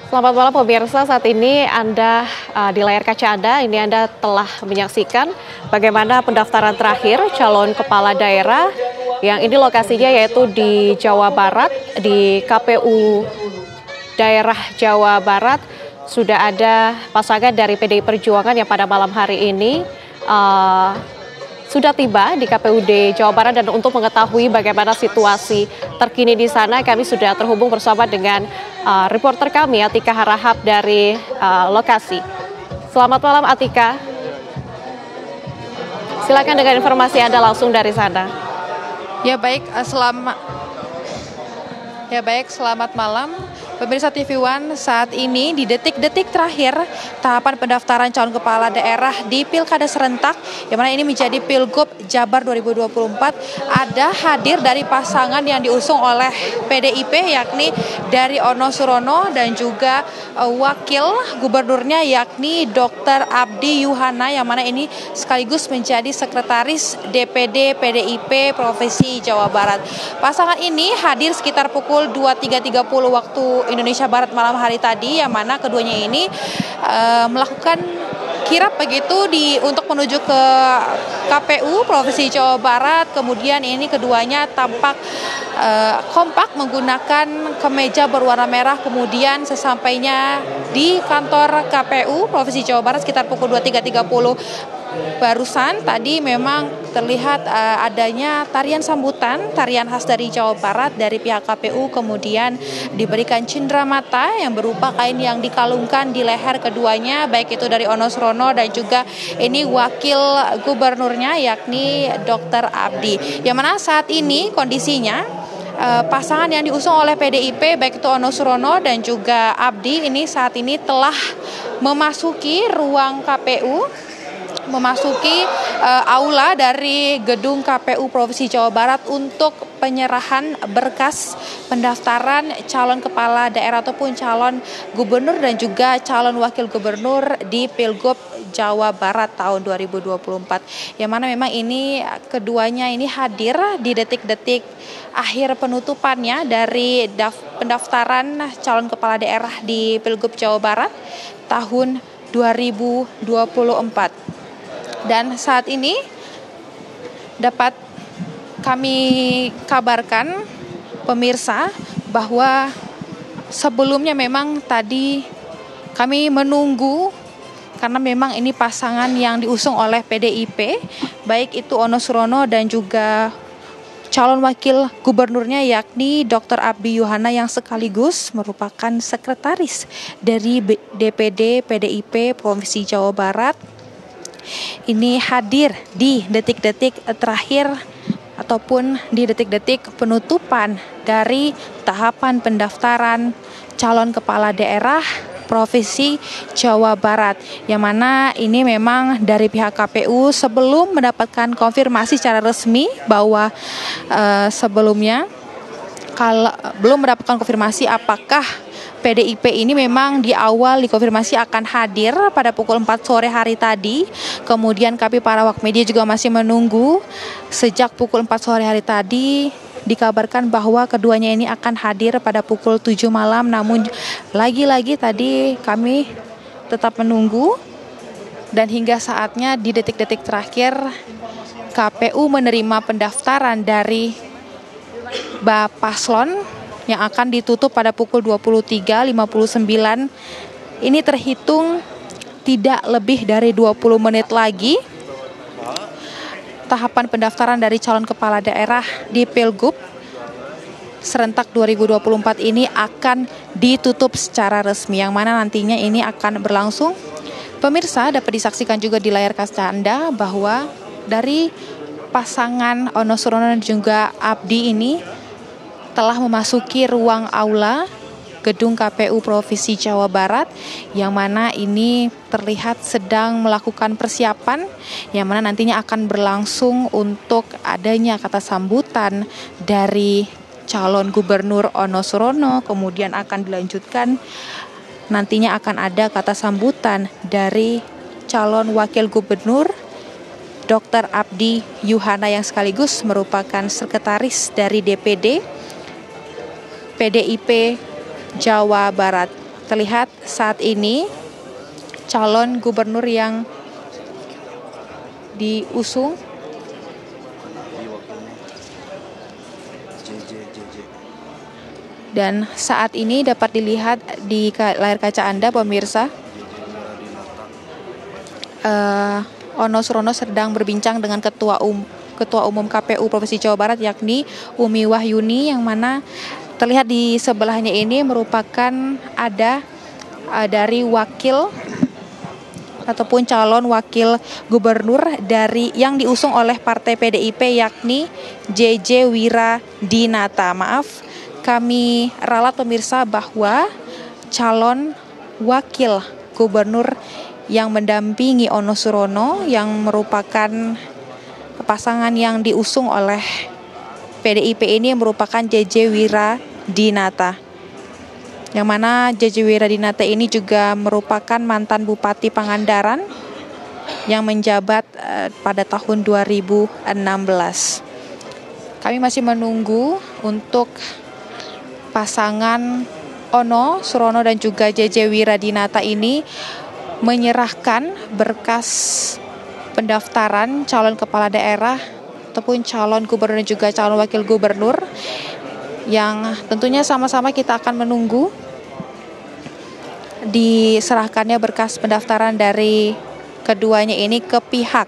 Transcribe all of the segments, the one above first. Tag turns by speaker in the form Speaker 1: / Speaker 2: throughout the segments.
Speaker 1: Selamat malam pemirsa, saat ini Anda di layar kaca Anda telah menyaksikan bagaimana pendaftaran terakhir calon kepala daerah yang ini lokasinya yaitu di Jawa Barat, di KPU daerah Jawa Barat. Sudah ada pasangan dari PDI Perjuangan yang pada malam hari ini sudah tiba di KPUD Jawa Barat, dan untuk mengetahui bagaimana situasi terkini di sana, kami sudah terhubung bersama dengan reporter kami Atika Harahap dari lokasi. Selamat malam Atika. Silakan dengan informasi Anda langsung dari sana.
Speaker 2: Selamat malam. Pemirsa TV One, saat ini di detik-detik terakhir tahapan pendaftaran calon kepala daerah di Pilkada serentak, yang mana ini menjadi Pilgub Jabar 2024, ada hadir dari pasangan yang diusung oleh PDIP, yakni dari Ono Surono, dan juga wakil gubernurnya yakni Dr. Abdi Yuhana, yang mana ini sekaligus menjadi sekretaris DPD PDIP Provinsi Jawa Barat. Pasangan ini hadir sekitar pukul 23.30 waktu Indonesia Barat malam hari tadi, yang mana keduanya ini melakukan kirap begitu untuk menuju ke KPU Provinsi Jawa Barat. Kemudian ini keduanya tampak kompak menggunakan kemeja berwarna merah. Kemudian sesampainya di kantor KPU Provinsi Jawa Barat sekitar pukul 23.30 barusan tadi memang terlihat adanya tarian sambutan, tarian khas dari Jawa Barat dari pihak KPU, kemudian diberikan cindramata yang berupa kain yang dikalungkan di leher keduanya, baik itu dari Ono Surono dan juga ini wakil gubernurnya yakni Dr. Abdi. Yang mana saat ini kondisinya pasangan yang diusung oleh PDIP baik itu Ono Surono dan juga Abdi ini saat ini telah memasuki ruang KPU, memasuki aula dari gedung KPU Provinsi Jawa Barat untuk penyerahan berkas pendaftaran calon kepala daerah ataupun calon gubernur dan juga calon wakil gubernur di Pilgub Jawa Barat tahun 2024. Yang mana memang ini keduanya ini hadir di detik-detik akhir penutupannya dari pendaftaran calon kepala daerah di Pilgub Jawa Barat tahun 2024. Dan saat ini dapat kami kabarkan pemirsa bahwa sebelumnya memang tadi kami menunggu karena memang ini pasangan yang diusung oleh PDIP, baik itu Ono Surono dan juga calon wakil gubernurnya yakni Dr. Abdi Yuhana yang sekaligus merupakan sekretaris dari DPD PDIP Provinsi Jawa Barat. Ini hadir di detik-detik terakhir ataupun di detik-detik penutupan dari tahapan pendaftaran calon kepala daerah Provinsi Jawa Barat, yang mana ini memang dari pihak KPU sebelum mendapatkan konfirmasi secara resmi bahwa sebelumnya kalau belum mendapatkan konfirmasi apakah PDIP ini memang di awal dikonfirmasi akan hadir pada pukul 4 sore hari tadi. Kemudian kami para awak media juga masih menunggu sejak pukul 4 sore hari tadi. Dikabarkan bahwa keduanya ini akan hadir pada pukul 7 malam. Namun lagi-lagi tadi kami tetap menunggu. Dan hingga saatnya di detik-detik terakhir KPU menerima pendaftaran dari Paslon yang akan ditutup pada pukul 23.59. Ini terhitung tidak lebih dari 20 menit lagi. Tahapan pendaftaran dari calon kepala daerah di Pilgub serentak 2024 ini akan ditutup secara resmi, yang mana nantinya ini akan berlangsung. Pemirsa, dapat disaksikan juga di layar kaca Anda bahwa dari pasangan Ono Surono dan juga Abdi ini telah memasuki ruang aula gedung KPU Provinsi Jawa Barat, yang mana ini terlihat sedang melakukan persiapan yang mana nantinya akan berlangsung untuk adanya kata sambutan dari calon gubernur Ono Surono, kemudian akan dilanjutkan nantinya akan ada kata sambutan dari calon wakil gubernur Dr. Abdi Yuhana yang sekaligus merupakan sekretaris dari DPD PDIP Jawa Barat. terlihat saat ini calon gubernur yang diusung dan saat ini dapat dilihat di layar kaca Anda pemirsa, Ono Surono sedang berbincang dengan Ketua Umum KPU Provinsi Jawa Barat yakni Umi Wahyuni, yang mana terlihat di sebelahnya ini merupakan ada dari wakil ataupun calon wakil gubernur dari yang diusung oleh Partai PDIP yakni JJ Wiradinata. Maaf, kami ralat pemirsa bahwa calon wakil gubernur yang mendampingi Ono Surono yang merupakan pasangan yang diusung oleh PDIP ini merupakan JJ Wiradinata. Yang mana JJ Wiradinata ini juga merupakan mantan Bupati Pangandaran yang menjabat pada tahun 2016. Kami masih menunggu untuk pasangan Ono Surono dan juga JJ Wiradinata ini menyerahkan berkas pendaftaran calon kepala daerah ataupun calon gubernur dan juga calon wakil gubernur, yang tentunya sama-sama kita akan menunggu diserahkannya berkas pendaftaran dari keduanya ini ke pihak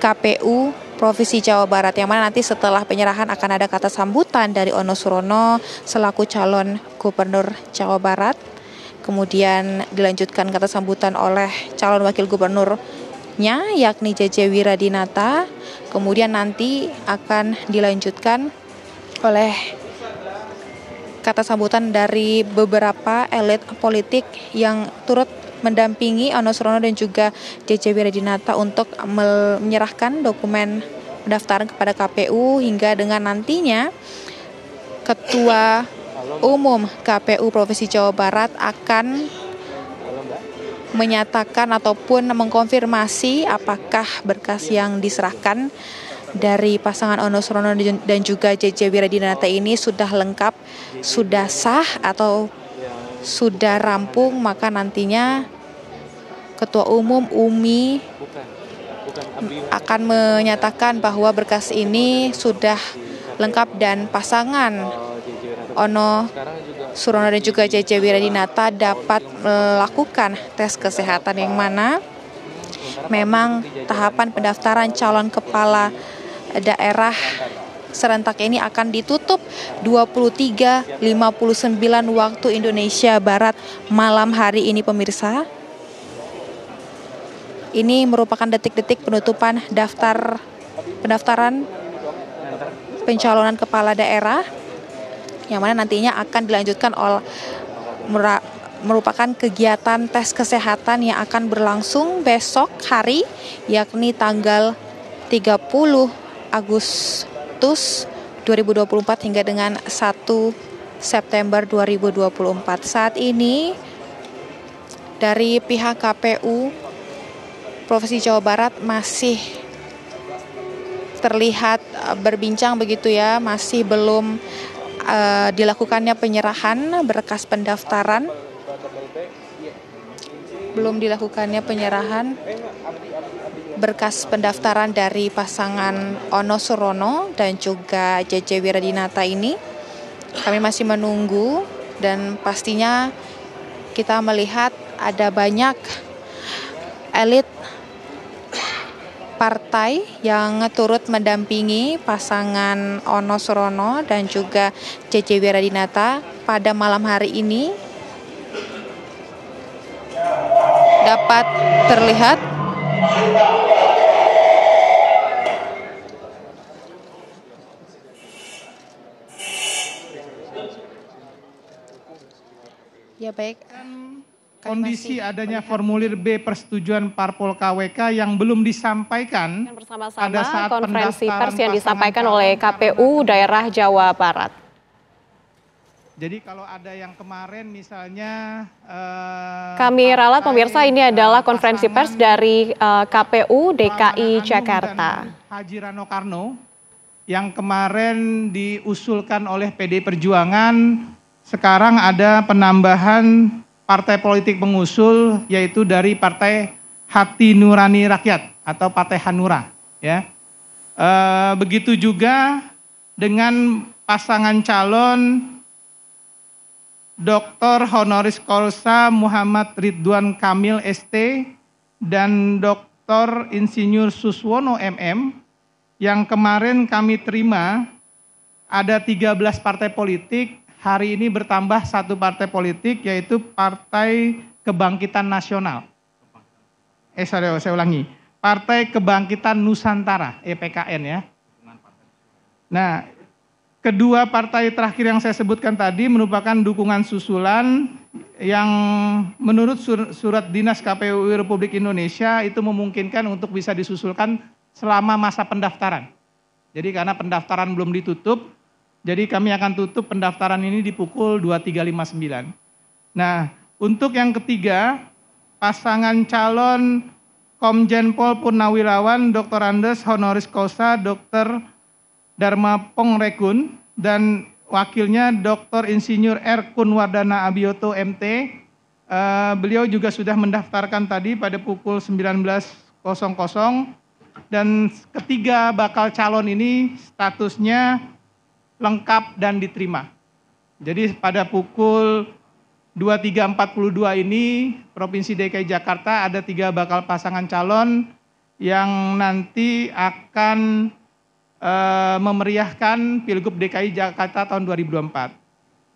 Speaker 2: KPU Provinsi Jawa Barat, yang mana nanti setelah penyerahan akan ada kata sambutan dari Ono Surono selaku calon gubernur Jawa Barat, kemudian dilanjutkan kata sambutan oleh calon wakil gubernurnya yakni JJ Wiradinata, kemudian nanti akan dilanjutkan oleh kata sambutan dari beberapa elit politik yang turut mendampingi Ono Surono dan juga JJ Wiradinata untuk menyerahkan dokumen pendaftaran kepada KPU, hingga dengan nantinya Ketua Umum KPU Provinsi Jawa Barat akan menyatakan ataupun mengkonfirmasi apakah berkas yang diserahkan dari pasangan Ono Surono dan juga JJ Wiradinata ini sudah lengkap, sudah sah atau sudah rampung. Maka nantinya Ketua Umum Umi akan menyatakan bahwa berkas ini sudah lengkap dan pasangan Ono Surono dan juga JJ Wiradinata dapat melakukan tes kesehatan, yang mana memang tahapan pendaftaran calon kepala daerah serentak ini akan ditutup 23.59 waktu Indonesia Barat malam hari ini pemirsa. Ini merupakan detik-detik penutupan pendaftaran pencalonan kepala daerah, yang mana nantinya akan dilanjutkan oleh merupakan kegiatan tes kesehatan yang akan berlangsung besok hari, yakni tanggal 30 Agustus 2024 hingga dengan 1 September 2024. Saat ini dari pihak KPU Provinsi Jawa Barat masih terlihat berbincang begitu ya, masih belum dilakukannya penyerahan berkas pendaftaran. Belum dilakukannya penyerahan berkas pendaftaran dari pasangan Ono Surono dan juga JJ Wiradinata ini. Kami masih menunggu dan pastinya kita melihat ada banyak elit partai yang turut mendampingi pasangan Ono Surono dan juga JJ Wiradinata pada malam hari ini. Dapat terlihat ya baik.
Speaker 3: Kondisi adanya formulir B persetujuan parpol KWK yang belum disampaikan pada saat
Speaker 1: konferensi pers yang disampaikan oleh KPU daerah Jawa Barat.
Speaker 3: Jadi kalau ada yang kemarin misalnya
Speaker 1: kami ralat pemirsa, ini adalah konferensi pers dari KPU DKI Jakarta.
Speaker 3: Haji Rano Karno yang kemarin diusulkan oleh PD Perjuangan, sekarang ada penambahan partai politik pengusul, yaitu dari Partai Hati Nurani Rakyat atau Partai Hanura. Ya. Begitu juga dengan pasangan calon Dr. Honoris Causa Muhammad Ridwan Kamil ST dan Dr. Insinyur Suswono MM yang kemarin kami terima ada 13 partai politik, hari ini bertambah satu partai politik yaitu Partai Kebangkitan Nasional. Saya ulangi, Partai Kebangkitan Nusantara, PKN ya. Nah, kedua partai terakhir yang saya sebutkan tadi merupakan dukungan susulan yang menurut surat dinas KPU Republik Indonesia itu memungkinkan untuk bisa disusulkan selama masa pendaftaran. Jadi karena pendaftaran belum ditutup, jadi kami akan tutup pendaftaran ini di pukul 23.59. Nah, untuk yang ketiga, pasangan calon Komjen Pol Purnawirawan Dr. Andes Honoris Causa Dr. Dharma Pongrekun dan wakilnya Dr. Insinyur R. Kunwardana Abioto MT. Beliau juga sudah mendaftarkan tadi pada pukul 19.00 dan ketiga bakal calon ini statusnya lengkap dan diterima. Jadi pada pukul 23.42 ini Provinsi DKI Jakarta ada 3 bakal pasangan calon yang nanti akan memeriahkan Pilgub DKI Jakarta tahun 2024.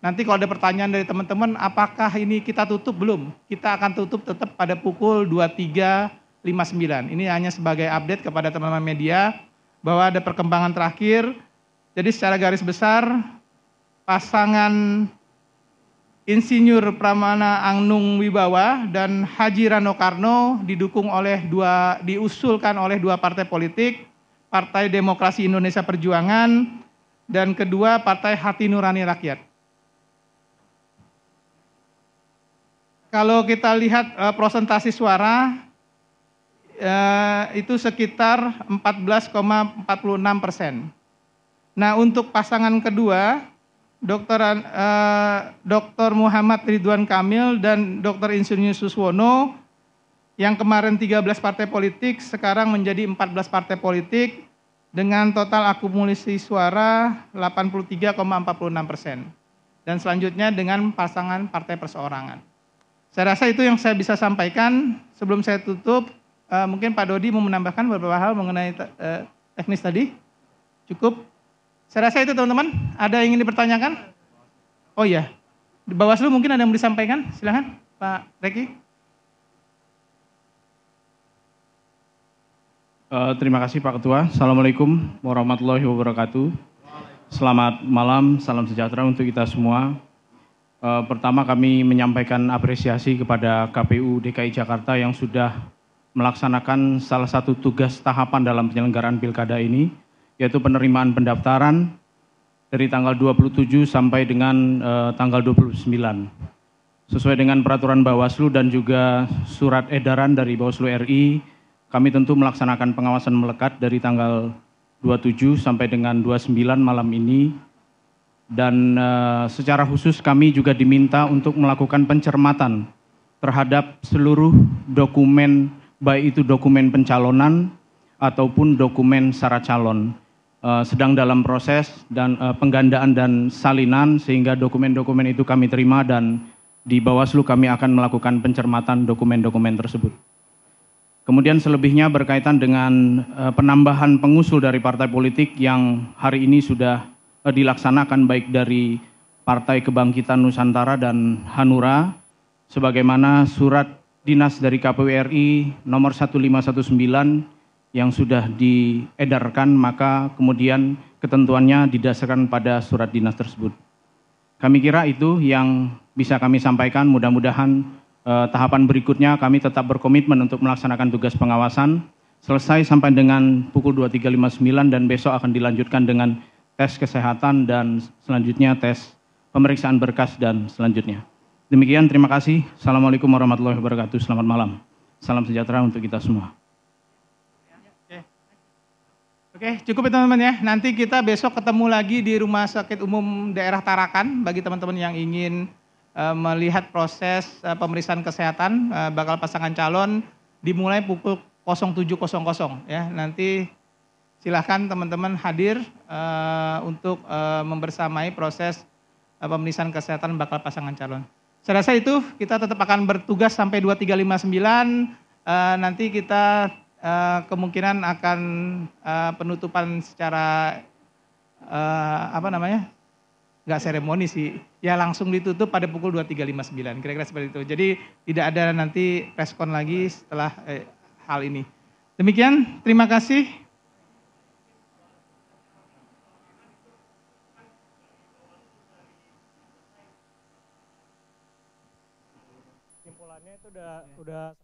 Speaker 3: Nanti kalau ada pertanyaan dari teman-teman, apakah ini kita tutup? Belum. Kita akan tutup tetap pada pukul 23.59. Ini hanya sebagai update kepada teman-teman media bahwa ada perkembangan terakhir. Jadi secara garis besar, pasangan Insinyur Pramana Angnung Wibawa dan Haji Rano Karno diusulkan oleh 2 partai politik, Partai Demokrasi Indonesia Perjuangan, dan kedua Partai Hati Nurani Rakyat. Kalau kita lihat prosentasi suara, itu sekitar 14,46%. Nah, untuk pasangan kedua, Dr. Muhammad Ridwan Kamil dan Dr. Insinyur Suswono, yang kemarin 13 partai politik, sekarang menjadi 14 partai politik dengan total akumulasi suara 83,46%. Dan selanjutnya dengan pasangan partai perseorangan. Saya rasa itu yang saya bisa sampaikan. Sebelum saya tutup, mungkin Pak Dodi mau menambahkan beberapa hal mengenai teknis tadi. Cukup. Saya rasa itu teman-teman. Ada yang ingin dipertanyakan? Oh iya, di Bawaslu mungkin ada yang mau disampaikan. Silakan Pak Reki.
Speaker 4: Terima kasih Pak Ketua. Assalamualaikum warahmatullahi wabarakatuh. Selamat malam, salam sejahtera untuk kita semua. Pertama kami menyampaikan apresiasi kepada KPU DKI Jakarta yang sudah melaksanakan salah satu tugas tahapan dalam penyelenggaraan pilkada ini, yaitu penerimaan pendaftaran dari tanggal 27 sampai dengan tanggal 29. Sesuai dengan peraturan Bawaslu dan juga surat edaran dari Bawaslu RI, kami tentu melaksanakan pengawasan melekat dari tanggal 27 sampai dengan 29 malam ini. Dan secara khusus kami juga diminta untuk melakukan pencermatan terhadap seluruh dokumen, baik itu dokumen pencalonan ataupun dokumen syarat calon. Sedang dalam proses dan penggandaan dan salinan, sehingga dokumen-dokumen itu kami terima dan di Bawaslu kami akan melakukan pencermatan dokumen-dokumen tersebut. Kemudian selebihnya berkaitan dengan penambahan pengusul dari partai politik yang hari ini sudah dilaksanakan baik dari Partai Kebangkitan Nusantara dan Hanura, sebagaimana surat dinas dari KPU RI nomor 1519 yang sudah diedarkan, maka kemudian ketentuannya didasarkan pada surat dinas tersebut. Kami kira itu yang bisa kami sampaikan. Mudah-mudahan tahapan berikutnya kami tetap berkomitmen untuk melaksanakan tugas pengawasan selesai sampai dengan pukul 23.59 dan besok akan dilanjutkan dengan tes kesehatan dan selanjutnya tes pemeriksaan berkas dan selanjutnya. Demikian, terima kasih. Assalamualaikum warahmatullahi wabarakatuh. Selamat malam. Salam sejahtera untuk kita semua.
Speaker 3: Oke, cukup ya teman-teman ya. Nanti kita besok ketemu lagi di Rumah Sakit Umum Daerah Tarakan bagi teman-teman yang ingin melihat proses pemeriksaan kesehatan bakal pasangan calon dimulai pukul 07.00 ya. Nanti silahkan teman-teman hadir untuk membersamai proses pemeriksaan kesehatan bakal pasangan calon. Saya rasa itu kita tetap akan bertugas sampai 2359. Nanti kita kemungkinan akan penutupan secara nggak seremoni sih, ya langsung ditutup pada pukul 2359, kira-kira seperti itu. Jadi tidak ada nanti respon lagi setelah hal ini. Demikian, terima kasih.
Speaker 5: Kesimpulannya itu udah